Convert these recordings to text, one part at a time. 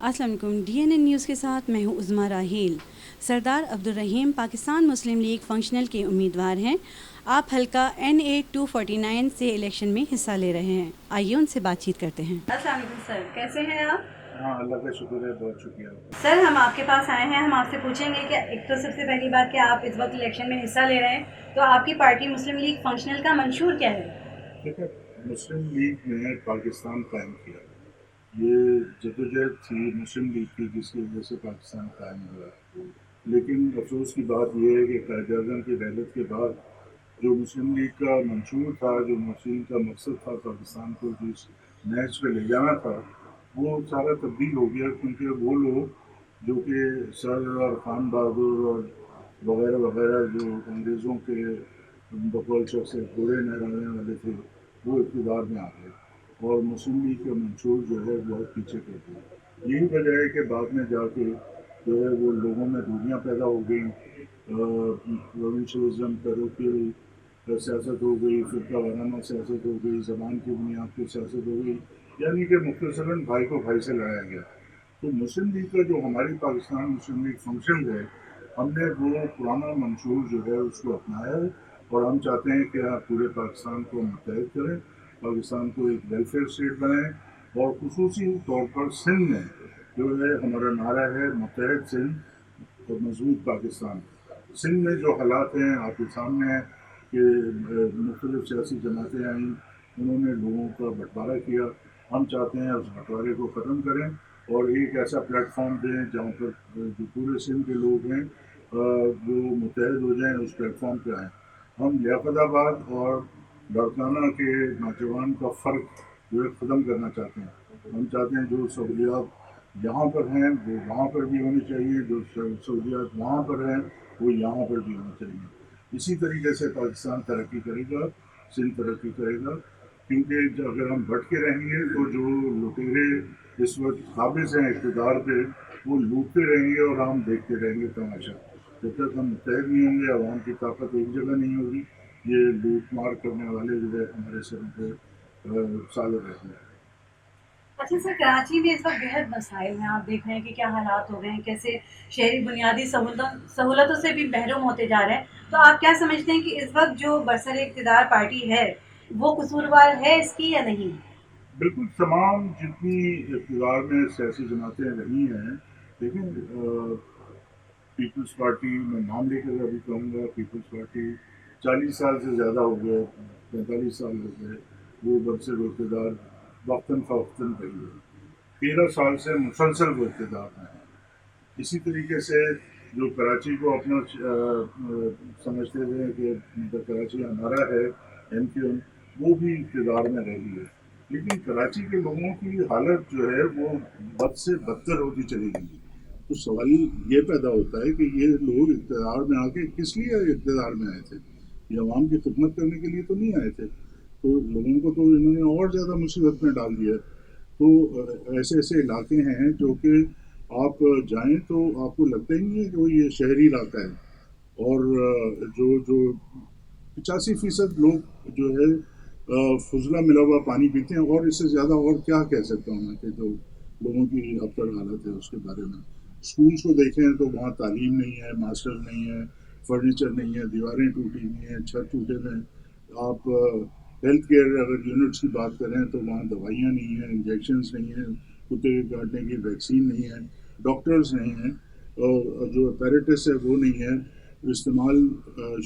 السلام علیکم DNN news کے ساتھ میں ہوں عظمیٰ راحیل۔ سردار عبدالرحیم پاکستان مسلم لیگ فنکشنل کے امیدوار ہیں۔ آپ حلقہ NA 249 سے الیکشن میں حصہ لے رہے ہیں۔ آئیے ان سے بات چیت کرتے ہیں۔ السلام علیکم سر، کیسے ہیں آپ؟ ہاں، اللہ کا شکر ہے، بہت شکریہ۔ سر ہم آپ کے پاس آئے ہیں، ہم آپ سے پوچھیں گے کہ ایک تو سب سے پہلی بات کہ آپ اس وقت الیکشن میں حصہ لے رہے ہیں، تو آپ کی پارٹی مسلم لیگ فنکشنل کا منشور کیا ہے؟ دیکھیں، مسلم لیگ نے پاکستان قائم کیا، یہ جدوجہد تھی مسلم لیگ کی جس کی وجہ سے پاکستان قائم ہوا۔ لیکن افسوس کی بات یہ ہے کہ قائد اعظم کی رحلت کے بعد جو مسلم لیگ کا منشور تھا، جو مسلم کا مقصد تھا پاکستان کو جس نہج پہ لے جانا تھا، وہ سارا تبدیل ہو گیا، کیونکہ وہ لوگ جو کہ سر اور خان بہادر اور وغیرہ وغیرہ جو انگریزوں کے بقول سے گھوڑے نہلانے والے تھے، وہ اقتدار میں آ گئے اور مسلم لیگ کا منشور جو ہے بہت پیچھے کر دیا۔ یہی وجہ ہے کہ بعد میں جا کے جو ہے وہ لوگوں میں دوریاں پیدا ہو گئیں، پروونشلزم، پیروکی سیاست ہو گئی، فرقہ وارانہ سیاست ہو گئی، زبان کی بنیاد پہ سیاست ہو گئی، یعنی کہ مختصراً بھائی کو بھائی سے لڑایا گیا۔ تو مسلم لیگ کا جو ہماری پاکستان مسلم لیگ فنکشن ہے، ہم نے وہ پرانا منشور جو ہے اس کو اپنایا ہے، اور ہم چاہتے ہیں کہ آپ پورے پاکستان کو متحد کریں، پاکستان کو ایک ویلفیئر اسٹیٹ بنائیں، اور خصوصی طور پر سندھ میں جو ہے ہمارا نعرہ ہے متحد سندھ اور مضبوط پاکستان۔ سندھ میں جو حالات ہیں آپ کے سامنے ہیں کہ مختلف سیاسی جماعتیں آئیں، انہوں نے لوگوں کا بٹوارا کیا۔ ہم چاہتے ہیں اس بٹوارے کو ختم کریں اور ایک ایسا پلیٹ فارم دیں جہاں پر جو پورے سندھ کے لوگ ہیں وہ متحد ہو جائیں، اس پلیٹ فارم پہ آئیں۔ ہم لیاقت آباد اور لاڑکانہ کے نوجوان کا فرق جو ہے ختم کرنا چاہتے ہیں۔ ہم چاہتے ہیں جو سہولیات یہاں پر ہیں وہ وہاں پر بھی ہونی چاہیے، جو سہولیات وہاں پر ہیں وہ یہاں پر بھی ہونی چاہیے۔ اسی طریقے سے پاکستان ترقی کرے گا، سندھ ترقی کرے گا، کیونکہ اگر ہم بٹ کے رہیں گے تو جو لٹیرے اس وقت قابض ہیں اقتدار پہ، وہ لوٹتے رہیں گے اور ہم دیکھتے رہیں گے تماشا۔ جب تک ہم متحد نہیں ہوں گے، عوام کی طاقت ایک جگہ نہیں ہوگی، یہ لوٹ مار کرنے والے جو ہے ہمارے سر پہ سالے رہیں گے۔ اچھا سر، کراچی میں اس وقت بہت مسائل ہیں، آپ دیکھ رہے ہیں کہ کیا حالات ہو گئے ہیں، کیسے شہری بنیادی سہولتوں سے بھی محروم ہوتے جا رہے ہیں، تو آپ کیا سمجھتے ہیں کہ اس وقت جو برسر اقتدار پارٹی ہے وہ قصوروار ہے اس کی یا نہیں؟ بالکل، تمام جتنی اقتدار میں سیاسی جماعتیں رہی ہیں، لیکن پیپلز پارٹی میں نام لے کر ابھی کہوں گا، پیپلز پارٹی 40 سال سے زیادہ ہو گئے، 45 سال ہو گئے، وہ برسر اقتدار وقتاً فوقتاً رہی ہے۔ 13 سال سے مسلسل وہ اقتدار میں ہے۔ اسی طریقے سے جو کراچی کو اپنا سمجھتے تھے کہ کراچی ہمارا ہے، MQ، وہ بھی اقتدار میں رہی ہے، لیکن کراچی کے لوگوں کی حالت جو ہے وہ بد سے بدتر ہوتی چلی گئی۔ تو سوال یہ پیدا ہوتا ہے کہ یہ لوگ اقتدار میں آ کے کس لیے اقتدار میں آئے تھے؟ یہ عوام کی خدمت کرنے کے لیے تو نہیں آئے تھے، تو لوگوں کو تو انہوں نے اور زیادہ مصیبت میں ڈال دیا۔ تو ایسے ایسے علاقے ہیں جو کہ آپ جائیں تو آپ کو لگتا ہی نہیں ہے کہ وہ یہ شہری علاقہ ہے، اور جو 85% لوگ جو ہے فضلہ ملا ہوا پانی پیتے ہیں، اور اس سے زیادہ اور کیا کہہ سکتا ہوں میں کہ جو لوگوں کی ابتر حالت ہے اس کے بارے میں۔ اسکولس کو دیکھیں تو وہاں تعلیم نہیں ہے، ماسٹر نہیں ہے، فرنیچر نہیں ہے، دیواریں ٹوٹی ہوئی ہیں، چھت ٹوٹے ہوئے ہیں۔ آپ ہیلتھ کیئر اگر یونٹس کی بات کریں تو وہاں دوائیاں نہیں ہیں، انجیکشنز نہیں ہیں، کتے کے کاٹنے کی ویکسین نہیں ہے، ڈاکٹرز نہیں ہیں، اور جو اپیریٹس ہے وہ نہیں ہے، استعمال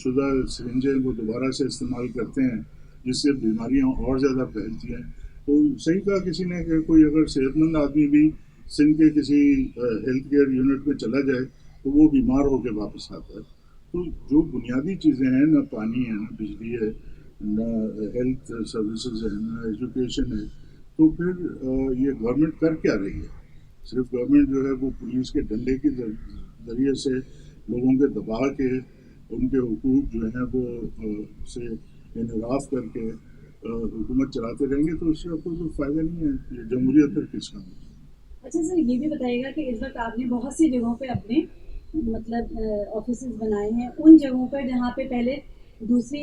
شدہ سرنجیں وہ دوبارہ سے استعمال کرتے ہیں جس سے بیماریاں اور زیادہ پھیلتی ہیں۔ تو صحیح کہا کسی نے کہ کوئی اگر صحت مند آدمی بھی سندھ کے کسی ہیلتھ کیئر یونٹ میں چلا جائے تو وہ بیمار ہو کے واپس آتا ہے۔ تو جو بنیادی چیزیں ہیں، نہ پانی ہے، نہ بجلی ہے، نہ ہیلتھ سروسز ہے، نہ ایجوکیشن ہے، تو پھر یہ گورنمنٹ کر کیا رہی ہے؟ صرف گورنمنٹ جو ہے وہ پولیس کے ڈنڈے کے ذریعے سے لوگوں کے دبا کے ان کے حقوق جو ہیں وہ سے انحراف کر کے حکومت چلاتے رہیں گے تو اس سے آپ کو کوئی فائدہ نہیں ہے۔ یہ جمہوریت پر کس کا؟ اچھا سر، یہ بھی بتائیے گا کہ اس وقت آپ نے بہت سی جگہوں پہ اپنے آفیسز بنائے ہیں، ان جگہوں پر جہاں پہ پہلے دوسری